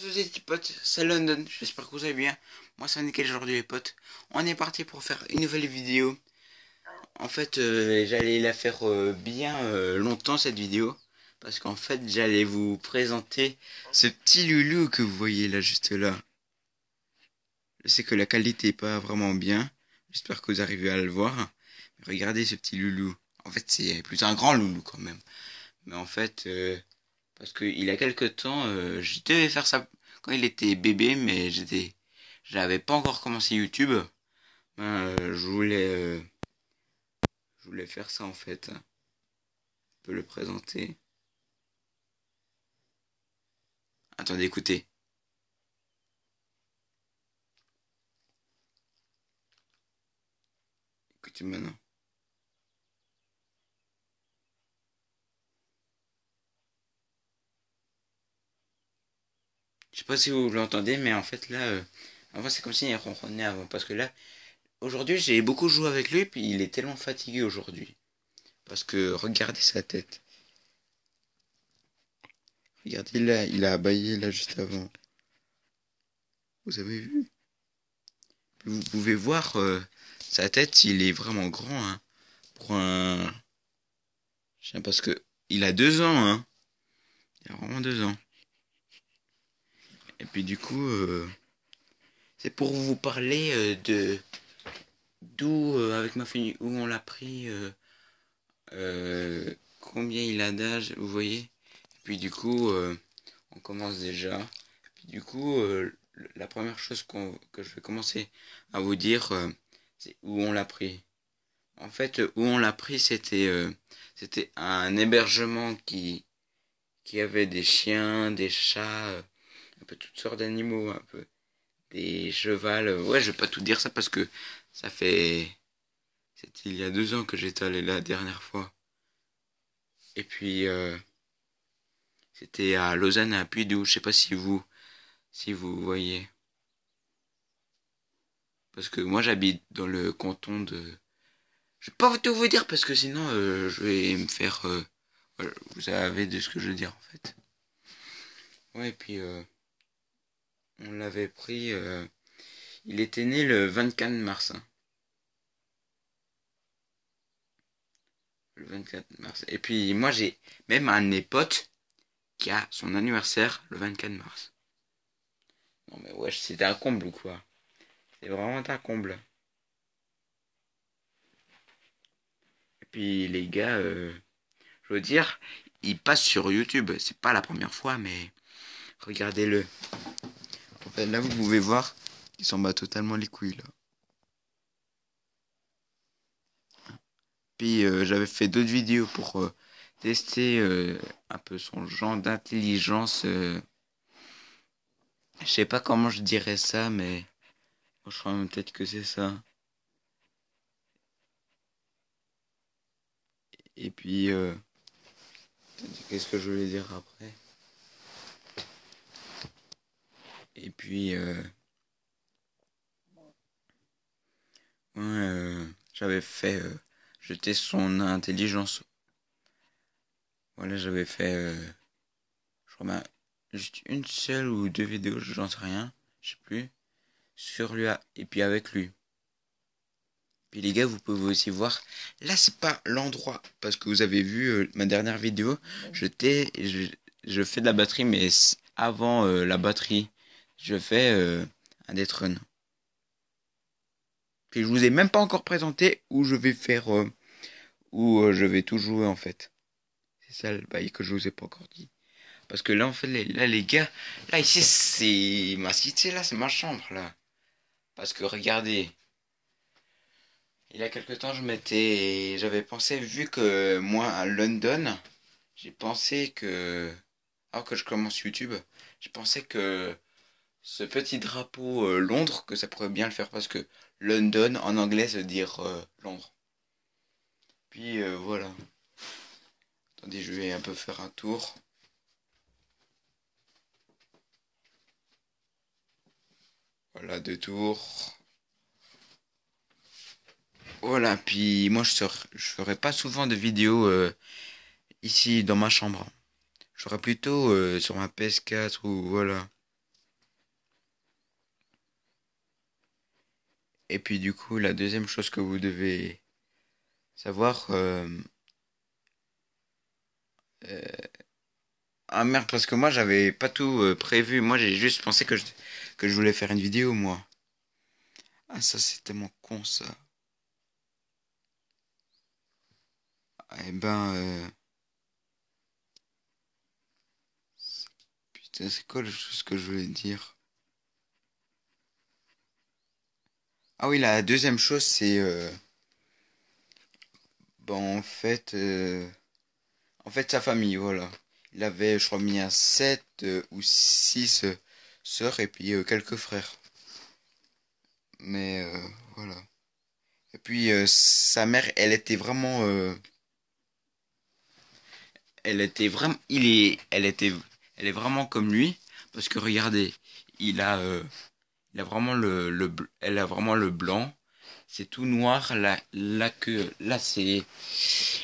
tous les petits potes, c'est London, j'espère que vous allez bien. Moi c'est nickel aujourd'hui les potes. On est parti pour faire une nouvelle vidéo. En fait j'allais la faire bien longtemps cette vidéo. Parce qu'en fait j'allais vous présenter ce petit loulou que vous voyez là juste là. Je sais que la qualité est pas vraiment bien. J'espère que vous arrivez à le voir. Mais regardez ce petit loulou. En fait c'est plutôt un grand loulou quand même. Mais en fait parce qu'il y a quelques temps je devais faire ça quand il était bébé, mais j'avais pas encore commencé YouTube. Je voulais faire ça en fait. Je peux le présenter. Attendez, écoutez. Écoutez maintenant. Je sais pas si vous l'entendez, mais en fait là, avant c'est comme s'il ronronnait avant. Parce que là, aujourd'hui j'ai beaucoup joué avec lui, puis il est tellement fatigué aujourd'hui. Parce que regardez sa tête. Regardez là, il a abaillé là juste avant. Vous avez vu? Vous pouvez voir sa tête, il est vraiment grand, hein, pour un chien, parce que il a 2 ans, hein. Il a vraiment 2 ans. Et puis du coup, c'est pour vous parler de d'où avec ma famille où on l'a pris, combien il a d'âge, vous voyez. Et puis du coup, on commence déjà. Et puis du coup, la première chose que je vais commencer à vous dire, c'est où on l'a pris. En fait, où on l'a pris, c'était un hébergement qui avait des chiens, des chats, un peu toutes sortes d'animaux, un peu des chevals. Ouais, je vais pas tout dire ça parce que ça fait... C'était il y a 2 ans que j'étais allé la dernière fois. Et puis, c'était à Lausanne, à Puydou. Je sais pas si vous voyez. Parce que moi, j'habite dans le canton de... Je vais pas tout vous dire parce que sinon, je vais me faire... voilà, vous savez de ce que je veux dire, en fait. Ouais, et puis, on l'avait pris... il était né le 24 mars. Hein. Le 24 mars. Et puis, moi, j'ai même un de mes potes qui a son anniversaire le 24 mars. Non, mais wesh, c'était un comble ou quoi? C'est vraiment un comble. Et puis, les gars, je veux dire, il passe sur YouTube. C'est pas la première fois, mais regardez-le. En fait, là, vous pouvez voir qu'il s'en bat totalement les couilles, là. Puis, j'avais fait d'autres vidéos pour tester un peu son genre d'intelligence. Je sais pas comment je dirais ça, mais je crois même peut-être que c'est ça. Et puis, qu'est-ce que je voulais dire après? Et puis, ouais, j'avais fait jeter son intelligence. Voilà, j'avais fait, je crois, juste une seule ou deux vidéos, j'en sais rien, je sais plus, sur lui et puis avec lui. Puis les gars, vous pouvez aussi voir, là c'est pas l'endroit, parce que vous avez vu ma dernière vidéo, je fais de la batterie, mais avant la batterie, je fais un death run. Puis je vous ai même pas encore présenté où je vais faire, où je vais tout jouer en fait. C'est ça le bail que je vous ai pas encore dit. Parce que là en fait, là les gars, là ici c'est ma cité, là c'est ma chambre là. Parce que regardez, il y a quelque temps j'avais pensé, vu que moi à London, j'ai pensé que, alors que je commence YouTube, j'ai pensé que ce petit drapeau Londres, que ça pourrait bien le faire parce que London en anglais ça veut dire Londres. Puis voilà. Attendez, je vais un peu faire un tour. Voilà, 2 tours. Voilà, puis moi je ferai pas souvent de vidéos ici dans ma chambre. Je ferai plutôt sur ma PS4 ou voilà. Et puis du coup, la deuxième chose que vous devez savoir... euh, Ah merde, parce que moi j'avais pas tout prévu. Moi j'ai juste pensé que je voulais faire une vidéo, moi. Ah, ça c'est tellement con ça. Eh ben, putain, c'est quoi la chose que je voulais dire? Ah oui, la deuxième chose c'est. Bon, en fait, sa famille, voilà. Il avait, je crois, mis à 7 ou 6 sœurs et puis quelques frères. Mais voilà. Et puis sa mère, elle est vraiment comme lui parce que regardez, il a, euh, il a vraiment elle a vraiment le blanc. C'est tout noir là que là c'est,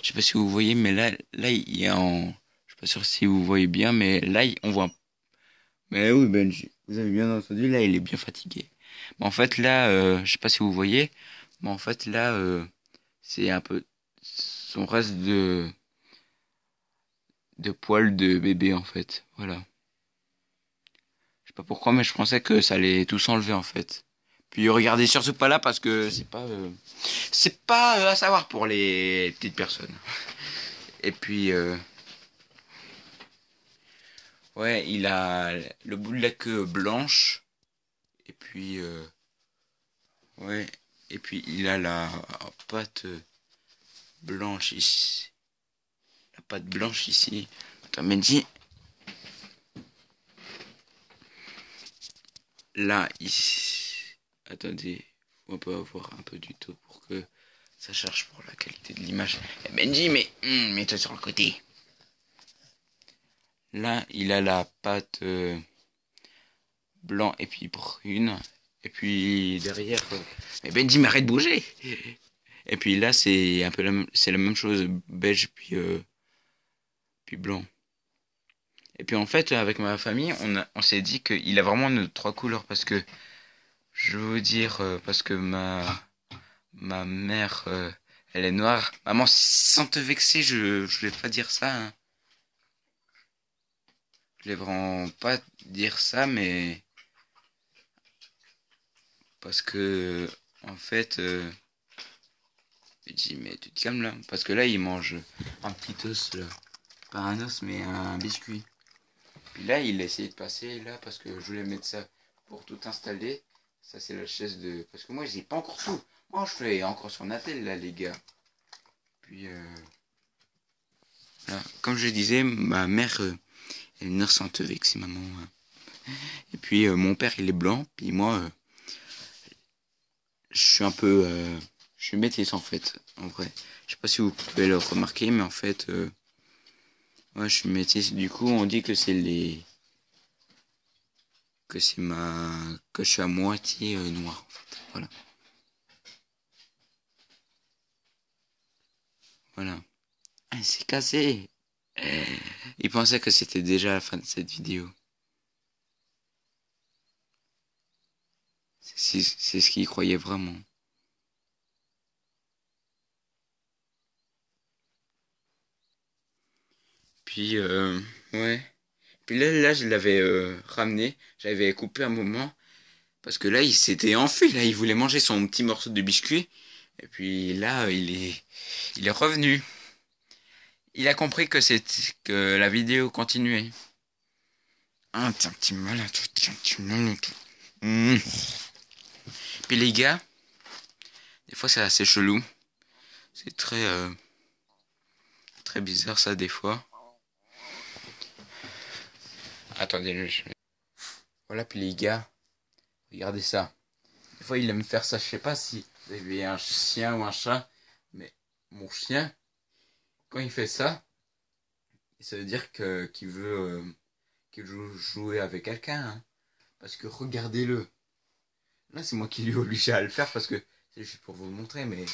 je sais pas si vous voyez, mais là il est en, je suis pas sûr si vous voyez bien, mais là on voit. Mais oui Benji, vous avez bien entendu, là il est bien fatigué. Mais en fait là, je sais pas si vous voyez, mais en fait là c'est un peu son reste de poils de bébé en fait. Voilà. Je sais pas pourquoi, mais je pensais que ça allait tout s'enlever en fait. Puis regardez surtout pas là parce que c'est pas à savoir pour les petites personnes. Et puis ouais, il a le bout de la queue blanche et puis ouais, et puis il a la patte blanche ici, la patte blanche ici. Attends, Mendy, là ici. Attendez, on peut avoir un peu du tout pour que ça charge pour la qualité de l'image. Eh Benji, mais mets-toi sur le côté. Là, il a la pâte blanc et puis brune. Et puis derrière, mais Benji, mais arrête de bouger. Et puis là, c'est un peu c'est la même chose, beige puis blanc. Et puis en fait, avec ma famille, on s'est dit qu'il a vraiment nos trois couleurs parce que je veux vous dire parce que ma mère, elle est noire. Maman, sans te vexer, je vais pas dire ça, hein. Je vais vraiment pas dire ça, mais parce que en fait, je dis mais tu te calmes là, parce que là il mange un petit os là, pas un os mais un biscuit. Puis là il a essayé de passer là parce que je voulais mettre ça pour tout installer. Ça c'est la chaise de, parce que moi j'ai pas encore tout. Moi je fais encore sur Natel là les gars. Puis là, comme je disais, ma mère elle est innocente avec ses mamans, hein. Et puis mon père il est blanc, puis moi je suis un peu je suis métisse en fait, en vrai. Je sais pas si vous pouvez le remarquer, mais en fait ouais, je suis métisse. Du coup, on dit que que je suis à moitié noir en fait. Voilà. Voilà. Ah, c'est cassé. Il pensait que c'était déjà la fin de cette vidéo. C'est ce qu'il croyait vraiment. Puis ouais. Puis là je l'avais ramené. J'avais coupé un moment parce que là il s'était enfui. Là il voulait manger son petit morceau de biscuit. Et puis là il est revenu. Il a compris que la vidéo continuait. Ah, t'es un petit malade, t'es un petit malade. Mmh. Puis les gars, des fois c'est assez chelou. C'est très bizarre ça des fois. Attendez, voilà, puis les gars, regardez ça. Des fois il aime faire ça, je sais pas si vous avez un chien ou un chat, mais mon chien, quand il fait ça, ça veut dire qu'il veut jouer avec quelqu'un, hein. Parce que regardez-le. Là c'est moi qui lui ai obligé à le faire parce que c'est juste pour vous le montrer, mais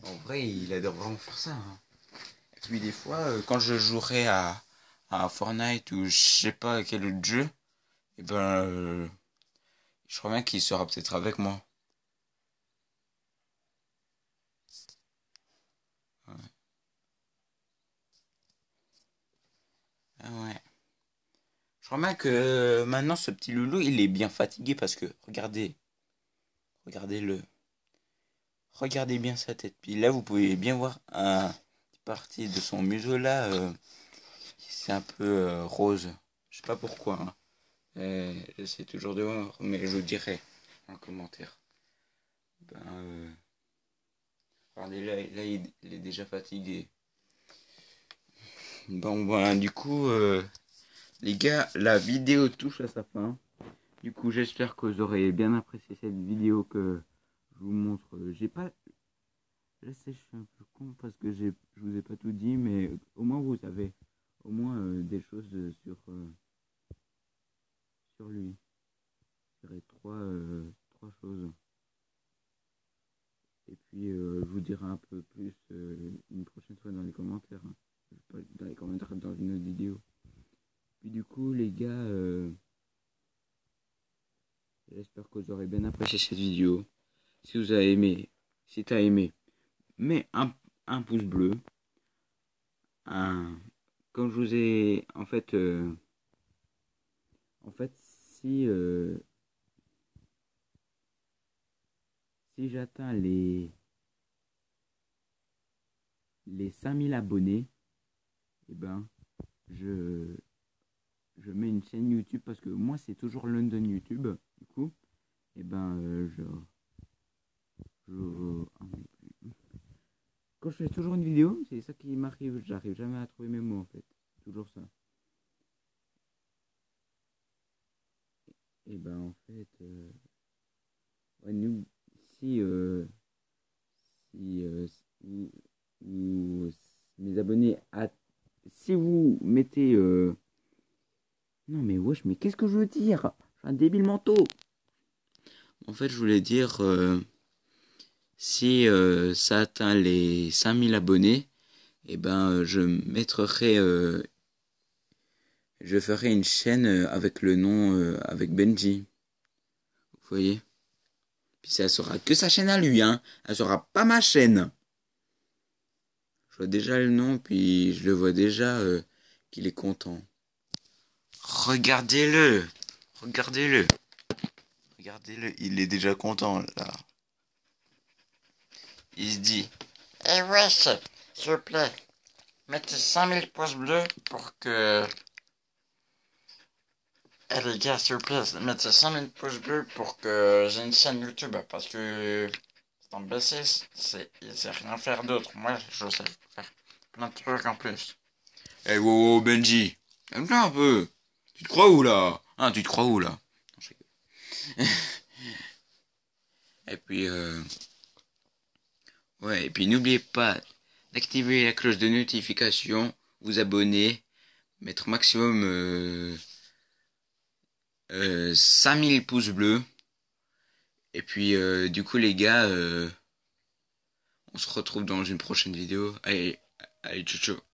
en vrai il adore vraiment faire ça, hein. Et puis des fois, quand je jouerai à Fortnite ou je sais pas quel autre jeu, et ben, je crois bien qu'il sera peut-être avec moi. Ah ouais. Je remarque que maintenant ce petit loulou il est bien fatigué parce que regardez-le. Regardez bien sa tête. Puis là vous pouvez bien voir un une partie de son museau là. C'est un peu rose. Je sais pas pourquoi, hein. J'essaie toujours de voir, mais je vous dirai en commentaire. Ben, regardez là il est déjà fatigué. Bon, voilà, du coup, les gars, la vidéo touche à sa fin. Du coup, j'espère que vous aurez bien apprécié cette vidéo que je vous montre. J'ai pas. Là, je suis un peu con parce que je vous ai pas tout dit, mais au moins vous avez au moins des choses sur lui. Je dirais trois choses. Et puis, je vous dirai un peu plus une prochaine fois dans les commentaires, hein. Pas dans les commentaires dans une autre vidéo. Puis du coup, les gars, j'espère que vous aurez bien apprécié cette vidéo. Si vous avez aimé, si tu as aimé, mets un pouce bleu. Un, comme je vous ai, en fait, si si j'atteins les 5000 abonnés, eh ben, je je mets une chaîne YouTube parce que moi c'est toujours London YouTube. Du coup, et ben ah, quand je fais toujours une vidéo, c'est ça qui m'arrive, j'arrive jamais à trouver mes mots en fait. Toujours ça. Et ben en fait, ouais, si si vous, mes abonnés si vous mettez non mais wesh, mais qu'est-ce que je veux dire? Je suis un débile manteau. En fait, je voulais dire si ça atteint les 5000 abonnés, et ben je ferai une chaîne avec le nom avec Benji. Vous voyez? Puis ça sera que sa chaîne à lui, hein. Elle sera pas ma chaîne. Je vois déjà le nom, puis je le vois déjà qu'il est content. Regardez-le. Regardez-le. Regardez-le, il est déjà content là. Il se dit, eh wesh, s'il vous plaît, mettez 5000 pouces bleus pour que... Eh les gars, s'il vous plaît, mettez 5000 pouces bleus pour que j'ai une chaîne YouTube. Parce que c'est un B6, il sait rien faire d'autre. Moi, je sais faire plein de trucs en plus. Eh wow, Benji, calme-toi un peu. Tu te crois où là? Hein, tu te crois où là? Non, je rigole. Et puis, ouais, et puis n'oubliez pas d'activer la cloche de notification, vous abonner, mettre maximum 5000 pouces bleus. Et puis, du coup, les gars, on se retrouve dans une prochaine vidéo. Allez, allez, ciao, ciao.